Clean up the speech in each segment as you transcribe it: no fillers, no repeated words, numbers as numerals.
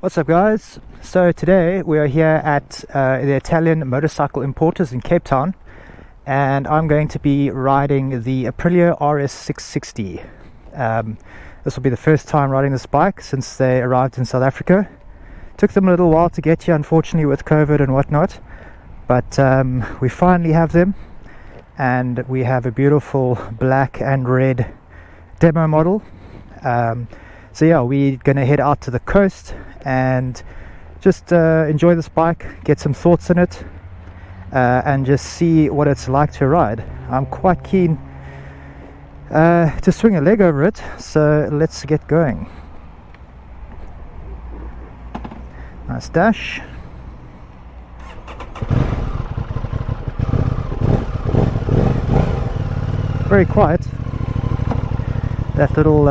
What's up, guys? So today we are here at the Italian motorcycle importers in Cape Town, and I'm going to be riding the Aprilia RS660. This will be the first time riding this bike since they arrived in South Africa. Took them a little while to get here, unfortunately, with COVID and whatnot, but we finally have them, and we have a beautiful black and red demo model. So yeah, we're gonna head out to the coast and just enjoy this bike, get some thoughts in it, and just see what it's like to ride. I'm quite keen to swing a leg over it, so let's get going. Nice dash. Very quiet. That little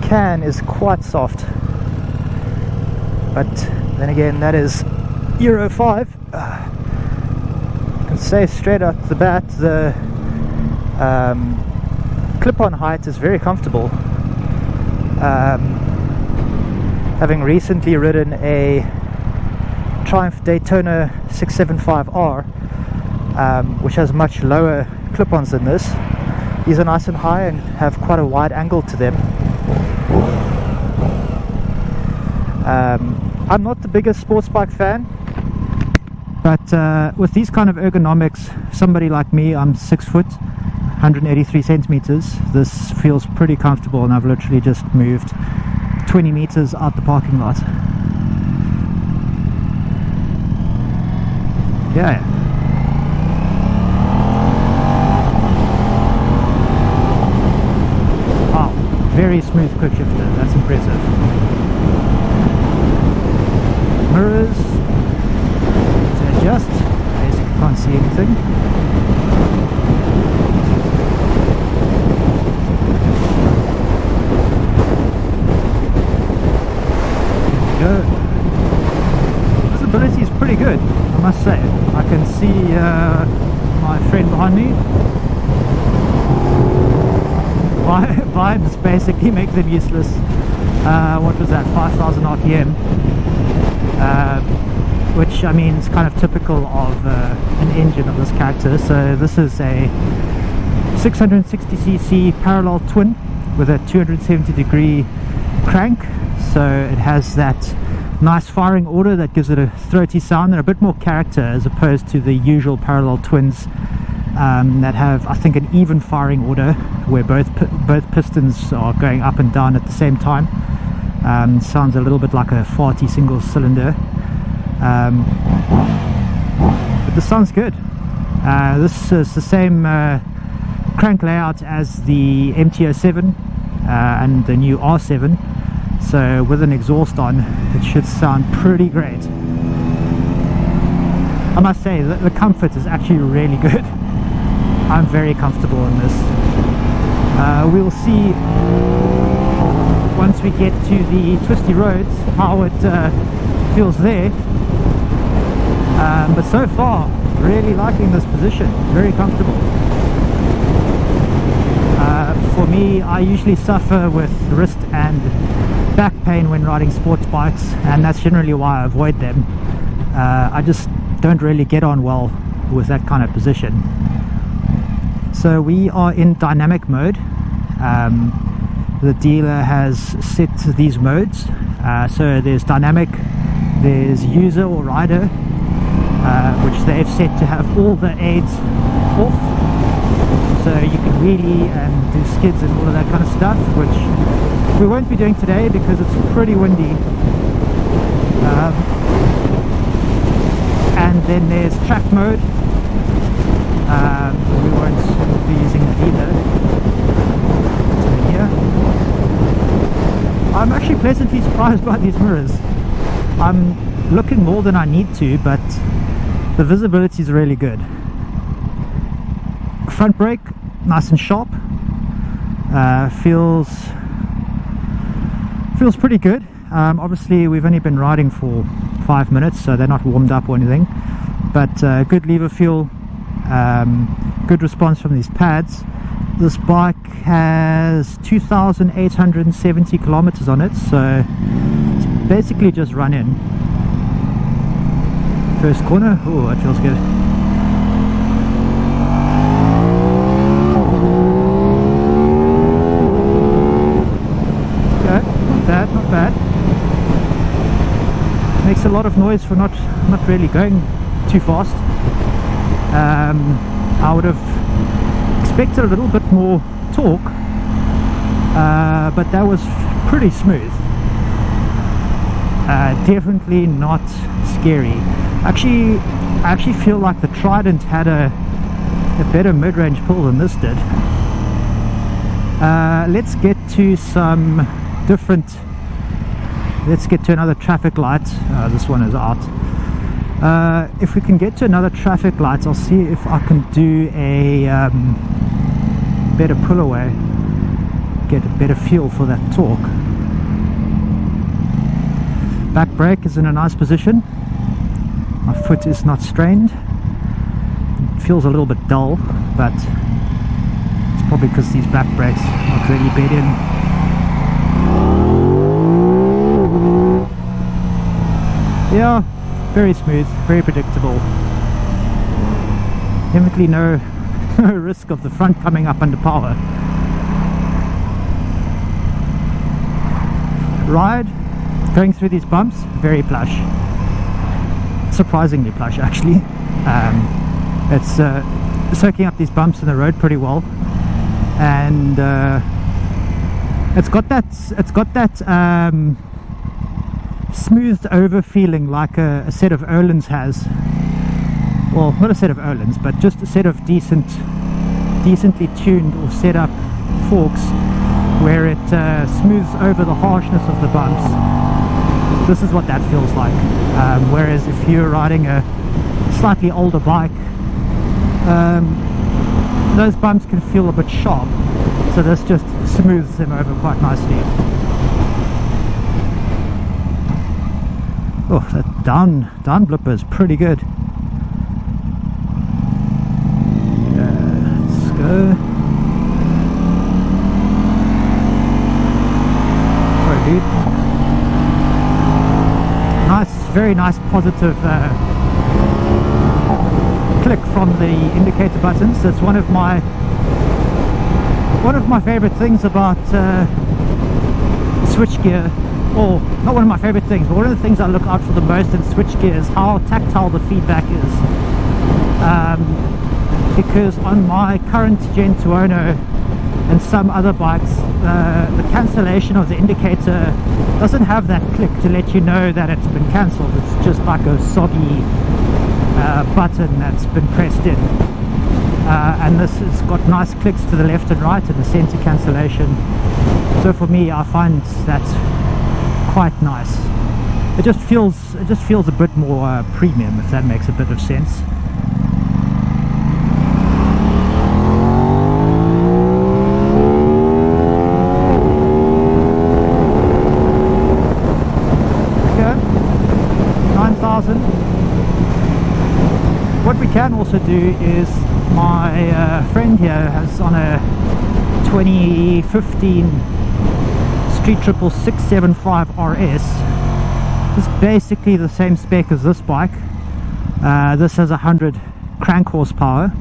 can is quite soft, but then again, that is Euro 5. I can say straight out the bat, the clip-on height is very comfortable. Having recently ridden a Triumph Daytona 675R, which has much lower clip-ons than this, these are nice and high and have quite a wide angle to them. I'm not the biggest sports bike fan, but with these kind of ergonomics, somebody like me, I'm 6 foot, 183 centimeters, this feels pretty comfortable, and I've literally just moved 20 meters out the parking lot. Yeah. Wow, very smooth quick shifter, that's impressive. Mirrors to adjust, basically can't see anything. There we go. Visibility is pretty good, I must say. I can see my friend behind me. Vibes basically make them useless. What was that, 5,000 RPM? Which, I mean, is kind of typical of an engine of this character. So this is a 660cc parallel twin with a 270 degree crank, so it has that nice firing order that gives it a throaty sound and a bit more character, as opposed to the usual parallel twins that have, I think, an even firing order where both pistons are going up and down at the same time. Sounds a little bit like a farty single cylinder, but this sounds good. This is the same crank layout as the MT-07 and the new R7, so with an exhaust on, it should sound pretty great. I must say that the comfort is actually really good. I'm very comfortable in this. We'll see once we get to the twisty roads how it feels there, but so far really liking this position, very comfortable. For me, I usually suffer with wrist and back pain when riding sports bikes, and that's generally why I avoid them. I just don't really get on well with that kind of position. So we are in dynamic mode. The dealer has set these modes, so there's dynamic, there's user or rider, which they've set to have all the aids off, so you can wheelie and do skids and all of that kind of stuff, which we won't be doing today because it's pretty windy. And then there's track mode. We won't be using that either. So here, I'm actually pleasantly surprised by these mirrors. I'm looking more than I need to, but the visibility is really good. Front brake, nice and sharp. Feels pretty good. Obviously we've only been riding for 5 minutes, so they're not warmed up or anything, but good lever feel, good response from these pads. This bike has 2,870 kilometers on it, so it's basically just run in. First corner, oh, that feels good. Okay, not bad, not bad. Makes a lot of noise for not really going too fast. I would have expected a little bit more torque, but that was pretty smooth. Definitely not scary. I actually feel like the Trident had a better mid-range pull than this did. Let's get to some different. Let's get to another traffic light. This one is out. If we can get to another traffic light, I'll see if I can do a better pull away, get a better feel for that torque. Back brake is in a nice position. My foot is not strained. It feels a little bit dull, but it's probably because these back brakes aren't really bed in. Yeah, very smooth, very predictable. Definitely no risk of the front coming up under power. Ride, going through these bumps, very plush. Surprisingly plush, actually. It's soaking up these bumps in the road pretty well, and it's got that smoothed over feeling like a set of Öhlins has. Well, not a set of Öhlins, but just a set of decently tuned or set up forks, where it smooths over the harshness of the bumps. This is what that feels like. Whereas if you're riding a slightly older bike, those bumps can feel a bit sharp, so this just smooths them over quite nicely. Oh, that down blipper is pretty good. Let's go. Sorry, dude. Nice, very nice positive click from the indicator buttons. That's one of my favorite things about switchgear. Or not one of my favorite things, but one of the things I look out for the most in switchgear is how tactile the feedback is. Because on my current Gen 200 and some other bikes, the cancellation of the indicator doesn't have that click to let you know that it's been cancelled. It's just like a soggy button that's been pressed in. And this has got nice clicks to the left and right and the center cancellation. So for me, I find that quite nice. It just feels a bit more premium, if that makes a bit of sense. Okay, 9,000. What we can also do is, my friend here has on a 2015 Street Triple 675 RS. It's basically the same spec as this bike. This has 100 crank horsepower,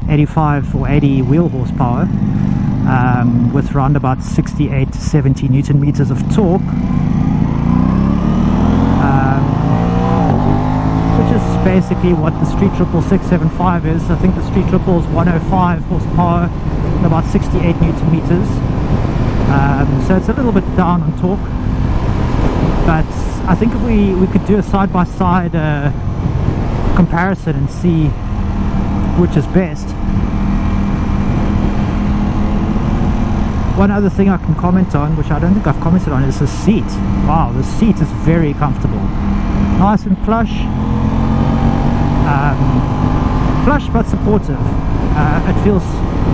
85 or 80 wheel horsepower, with around about 68 to 70 Newton meters of torque, which is basically what the Street Triple 675 is. I think the Street Triple is 105 horsepower and about 68 Newton meters. So it's a little bit down on torque, but I think if we could do a side-by-side comparison and see which is best. One other thing I can comment on, which I don't think I've commented on, is the seat. Wow, the seat is very comfortable, nice and plush, plush but supportive. It feels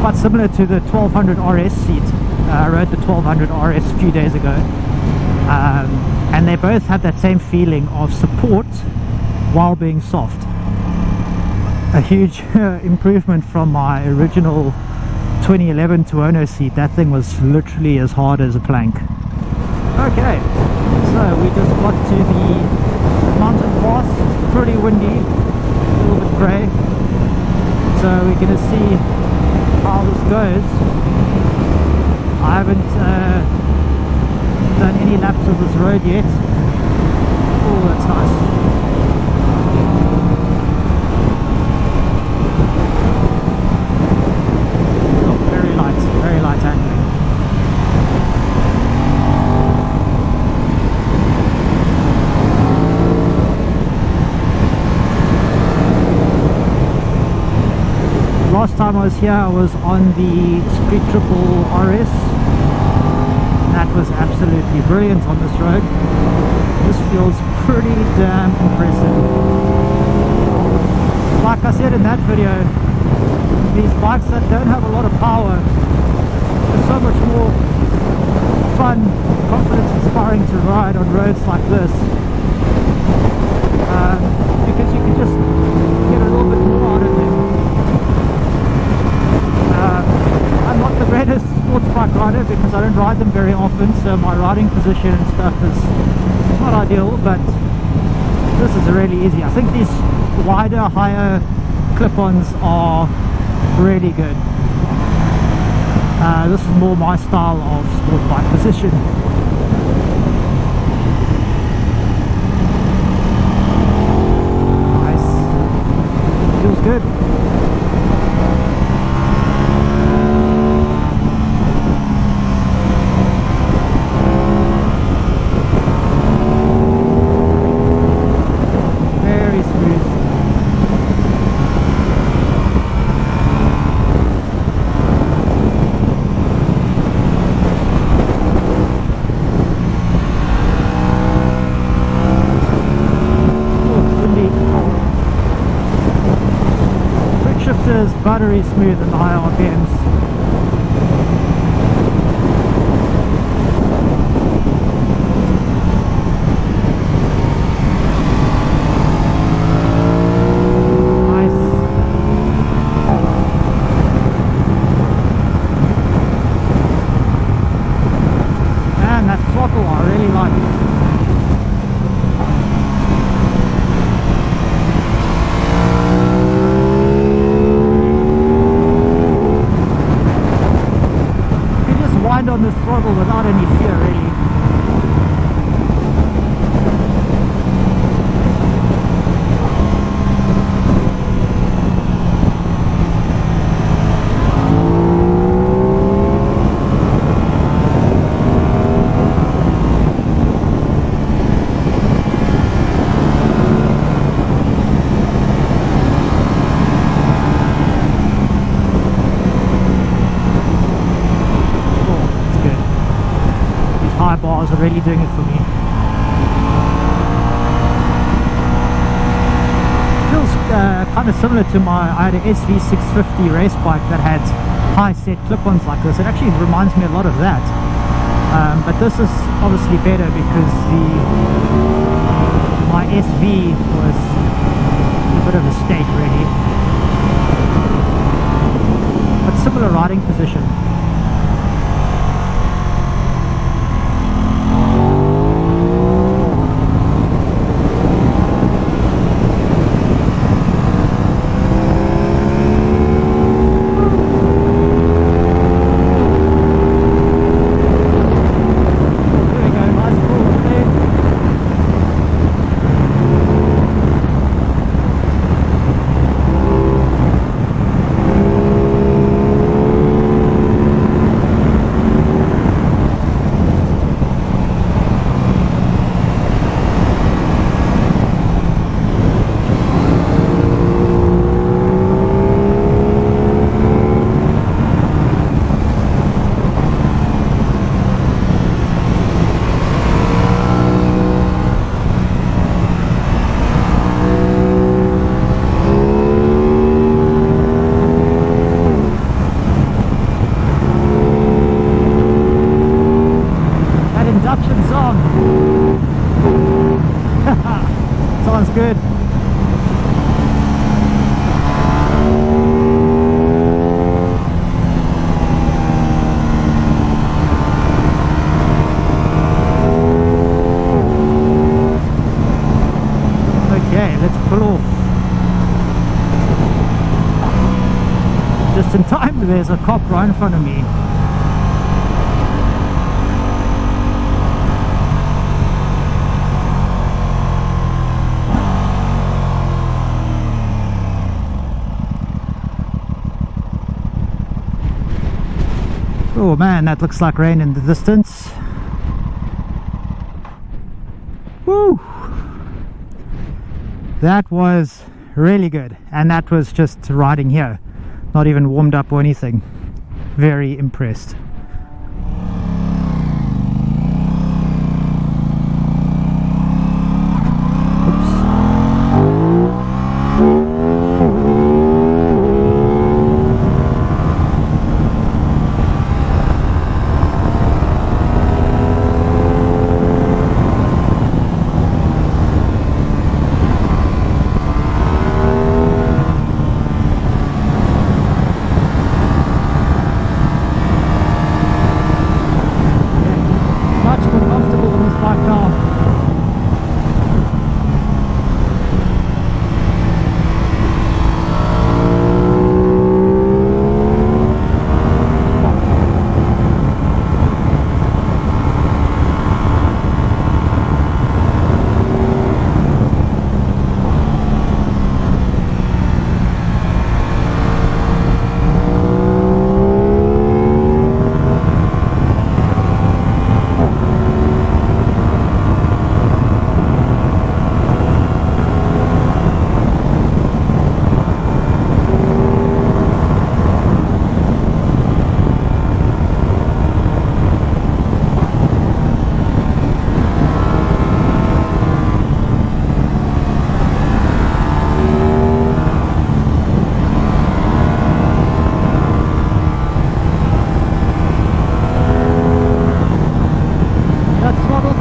quite similar to the 1200 RS seat. I rode the 1200 RS a few days ago, and they both have that same feeling of support while being soft. A huge improvement from my original 2011 Tuono seat. That thing was literally as hard as a plank. Okay, so So we just got to the mountain pass. It's pretty windy, a little bit grey. So we're going to see how this goes. I haven't done any laps of this road yet. Oh, that's nice. Very light handling. Last time I was here, I was on the Street Triple RS. That was absolutely brilliant on this road. This feels pretty damn impressive. Like I said in that video, these bikes that don't have a lot of power are so much more fun, confidence inspiring to ride on roads like this, because you can just get a little bit more out of them. I'm not the greatest sports bike rider because I don't ride them very often, so my riding position and stuff is not ideal, but this is really easy. I think these wider, higher clip-ons are really good. This is more my style of sport bike position. Nice. Feels good. Very smooth. Buttery smooth and high RPMs. Nice. And that throttle I really like. On this throttle without any fear, really. Bars are really doing it for me. Feels kind of similar to I had an SV660 race bike that had high set clip-ons like this. It actually reminds me a lot of that, but this is obviously better because my SV was a bit of a state really, but similar riding position. right in front of me. Oh man, that looks like rain in the distance. Woo! That was really good, and that was just riding here, not even warmed up or anything. Very impressed.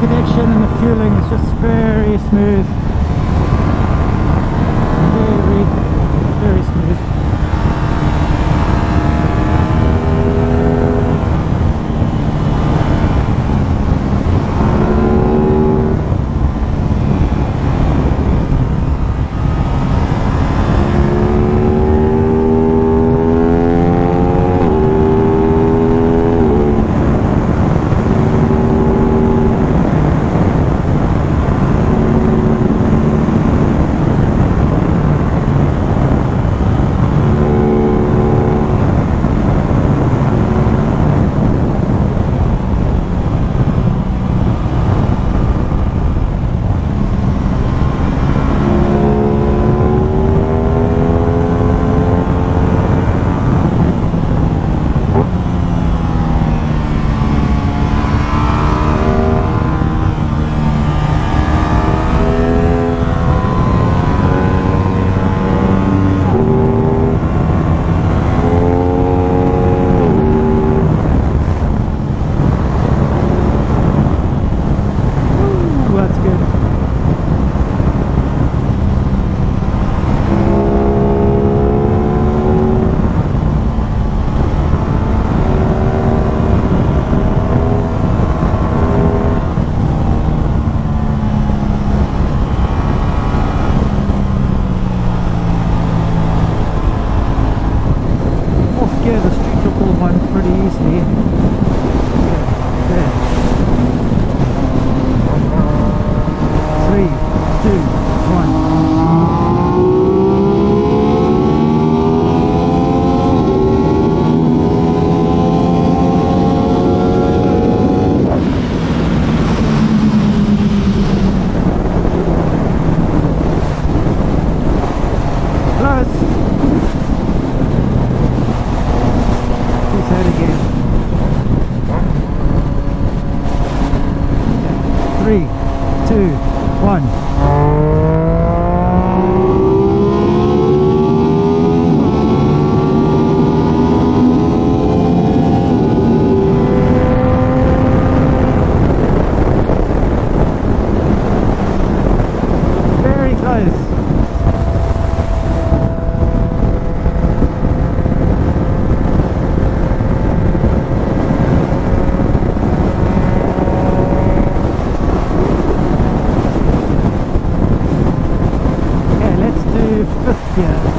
Connection and the fueling is just very smooth, very smooth. Yeah.